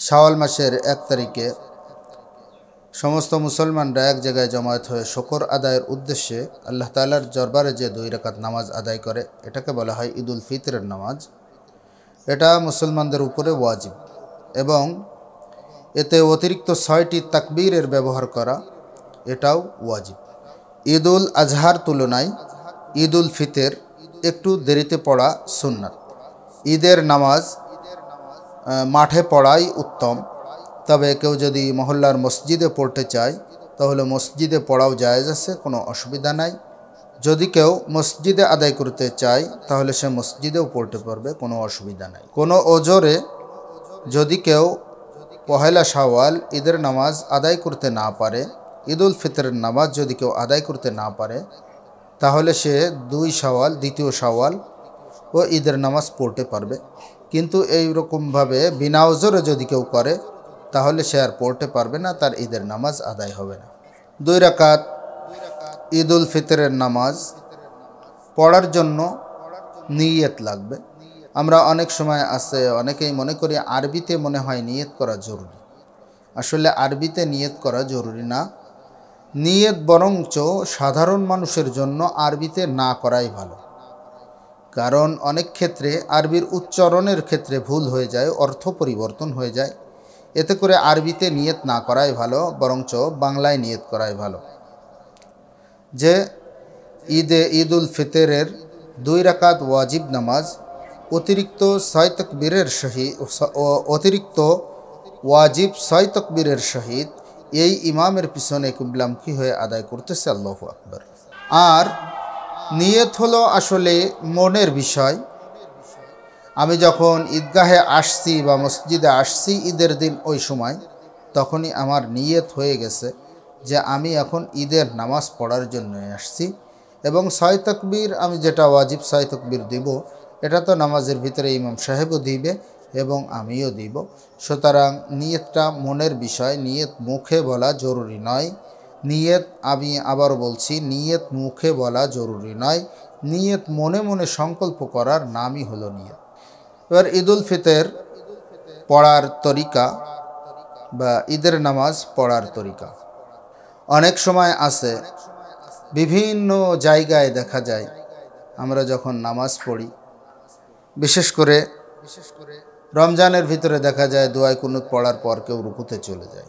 শাওয়াল মাসের 1 তারিখে সমস্ত মুসলমানরা এক জায়গায় জমায়েত হয়ে শুকর আদায়ের উদ্দেশ্যে আল্লাহ তাআলার দরবারে যে 2 রাকাত নামাজ আদায় করে এটাকে বলা হয় ঈদুল ফিতরের নামাজ। এটা মুসলমানদের উপরে ওয়াজিব এবং এতে অতিরিক্ত 6টি তাকবীরের ব্যবহার করা এটাও ওয়াজিব। ঈদুল আজহার তুলনায় ঈদুল ফিতর একটু দেরিতে পড়া সুন্নাত। ঈদের নামাজ মাঠে পড়াই উত্তম, তবে কেউ যদি মহল্লার মসজিদে পড়তে চায় তাহলে মসজিদে পড়াও জায়েজ আছে, কোনো অসুবিধা নাই। যদি কেউ মসজিদে আদায় করতে চায় তাহলে সে মসজিদেও পড়তে পারবে, কোনো অসুবিধা নাই। কোনো ওজরে যদি কেউ পহেলা শাওয়াল ঈদের নামাজ আদায় করতে না পারে, ঈদুল ফিতরের নামাজ যদি কেউ আদায় করতে না পারে তাহলে সে 2 শাওয়াল, দ্বিতীয় শাওয়াল ও ঈদের নামাজ পড়তে পারবে। কিন্তু এই রকমভাবে বিনা ওজরে যদি কেউ করে তাহলে সে আর পড়তে পারবে না, তার ঈদের নামাজ আদায় হবে না। 2 রাকাত ঈদুল ফিতরের নামাজ পড়ার জন্য নিয়ত লাগবে। আমরা অনেক সময় আছে অনেকেই মনে করি আরবিতে মনে হয় নিয়ত করা জরুরি। আসলে আরবিতে নিয়ত করা জরুরি না। নিয়ত বরঞ্চ সাধারণ মানুষের জন্য আরবিতে না করাই ভালো, কারণ অনেক ক্ষেত্রে আরবির উচ্চারণের ক্ষেত্রে ভুল হয়ে যায়, অর্থ পরিবর্তন হয়ে যায়। এতে করে আরবিতে নিয়ত না করাই ভালো, বরঞ্চ বাংলায় নিয়ত করাই ভালো যে ঈদুল ফিতরের 2 রাকাত ওয়াজিব নামাজ অতিরিক্ত 6 তাকবীরের সহিত অতিরিক্ত ওয়াজিব 6 তাকবীরের সহিত এই ইমামের পিছনে কিবলামুখী হয়ে আদায় করতেছে আল্লাহু আকবার। আর নিয়ত হলো আসলে মনের বিষয়। আমি যখন ঈদগাহে আসছি বা মসজিদে আসছি ঈদের দিন, ওই সময় তখনই আমার নিয়ত হয়ে গেছে যে আমি এখন ঈদের নামাজ পড়ার জন্য আসছি এবং 6 তাকবীর আমি যেটা ওয়াজিব 6 তাকবীর দিব, এটা তো নামাজের ভিতরে ইমাম সাহেবও দিবে এবং আমিও দিব। সুতরাং নিয়তটা মনের বিষয়, নিয়ত মুখে বলা জরুরি নয়। নিয়ত, আমি আবার বলছি, নিয়ত মুখে বলা জরুরি নয়, নিয়ত মনে মনে সংকল্প করার নামই হলো নিয়ত। এবার ঈদুল ফিতর পড়ার তরিকা বা ঈদের নামাজ পড়ার তরিকা অনেক সময় আছে বিভিন্ন জায়গায় দেখা যায় আমরা যখন নামাজ পড়ি, বিশেষ করে রমজানের ভিতরে দেখা যায় দোয়া কুনুত পড়ার পর কেউ রুকুতে চলে যায়,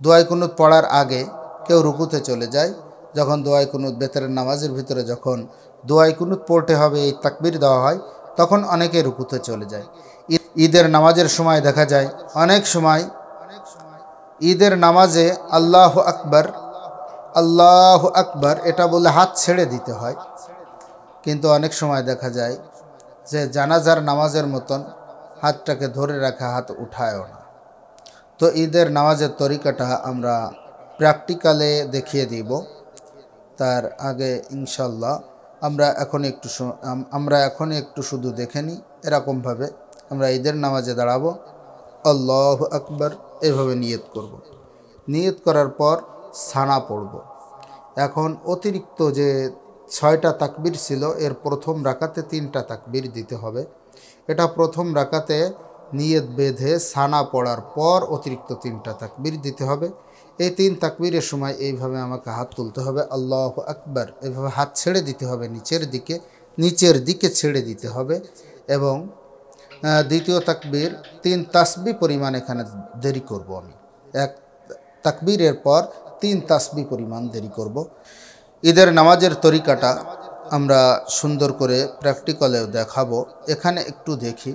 দোয়া কুনুত পড়ার আগে কেউ রুকুতে চলে যায়। যখন দোয়া কুনুত বেতরের নামাজের ভিতরে যখন দোয়া কুনুত পড়তে হবে, এই তাকবীর দেওয়া হয়, তখন অনেকে রুকুতে চলে যায়। ঈদের নামাজের সময় দেখা যায় অনেক সময় ঈদের নামাজে আল্লাহু আকবার আল্লাহু আকবার এটা বলে হাত ছেড়ে দিতে হয়, কিন্তু অনেক সময় দেখা যায় যে জানাজার নামাজের মতন হাতটাকে ধরে রাখা, হাত উঠায়ও না। তো ঈদের নামাজের তরিকাটা আমরা প্র্যাকটিক্যালে দেখিয়ে দিব। তার আগে ইনশাল্লাহ আমরা এখন একটু শুধু দেখে নিই। এরকমভাবে আমরা ঈদের নামাজে দাঁড়াবো, আল্লাহু আকবার এভাবে নিয়ত করব। নিয়ত করার পর সানা পড়ব। এখন অতিরিক্ত যে 6টা তাকবীর ছিল, এর প্রথম রাকাতে 3টা তাকবীর দিতে হবে। এটা প্রথম রাকাতে নিয়ত বেঁধে সানা পড়ার পর অতিরিক্ত 3টা তাকবীর দিতে হবে। এই 3 তাকবীরের সময় এইভাবে আমাকে হাত তুলতে হবে, আল্লাহু আকবার, এইভাবে হাত ছেড়ে দিতে হবে নিচের দিকে ছেড়ে দিতে হবে। এবং দ্বিতীয় তাকবীর 3 তাসবিহ পরিমাণ এখানে দেরি করব। আমি 1 তাকবীরের পর 3 তাসবিহ পরিমাণ দেরি করব। ঈদের নামাজের তরিকাটা আমরা সুন্দর করে প্র্যাকটিক্যালেও দেখাবো। এখানে একটু দেখি,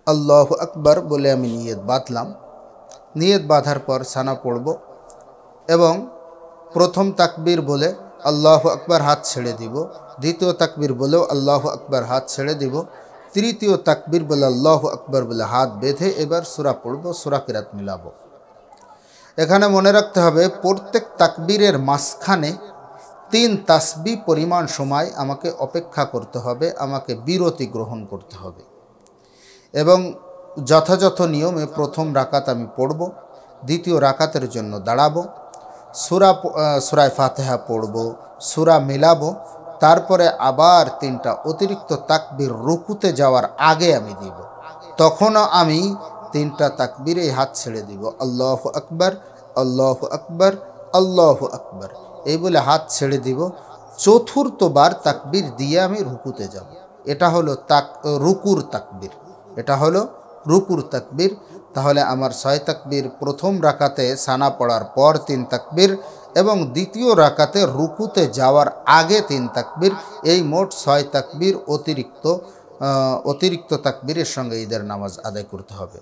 আল্লাহু আকবার বলে আমি নিয়ত বাঁধলাম। নিয়ত বাঁধার পর সানা পড়ব এবং প্রথম তাকবীর বলে আল্লাহু আকবার হাত ছেড়ে দিব, দ্বিতীয় তাকবীর বলেও আল্লাহু আকবার হাত ছেড়ে দিব, তৃতীয় তাকবীর বলে আল্লাহু আকবার বলে হাত বেঁধে এবার সূরা পড়ব, সূরা কিরাত মিলাবো। এখানে মনে রাখতে হবে প্রত্যেক তাকবীরের মাঝখানে 3 তাসবিহ পরিমাণ সময় আমাকে অপেক্ষা করতে হবে, আমাকে বিরতি গ্রহণ করতে হবে এবং যথাযথ নিয়মে প্রথম রাকাত আমি পড়ব, দ্বিতীয় রাকাতের জন্য দাঁড়াবো, সূরা ফাতিহা পড়ব, সূরা মিলাবো, তারপরে আবার 3টা অতিরিক্ত তাকবীর রুকুতে যাওয়ার আগে আমি দিব। তখনও আমি তিনটা তাকবীরেই হাত ছেড়ে দিব, আল্লাহু আকবার, আল্লাহু আকবার, আল্লাহু আকবার এই বলে হাত ছেড়ে দিব। চতুর্থবার তাকবীর দিয়ে আমি রুকুতে যাব। এটা হলো রুকুর তাকবীর, এটা হলো রুকুর তাকবীর। তাহলে আমার 6 তাকবীর প্রথম রাকাতে সানা পড়ার পর 3 তাকবীর এবং দ্বিতীয় রাকাতে রুকুতে যাওয়ার আগে 3 তাকবীর, এই মোট 6 তাকবীর অতিরিক্ত তাকবীরের সঙ্গে ঈদের নামাজ আদায় করতে হবে।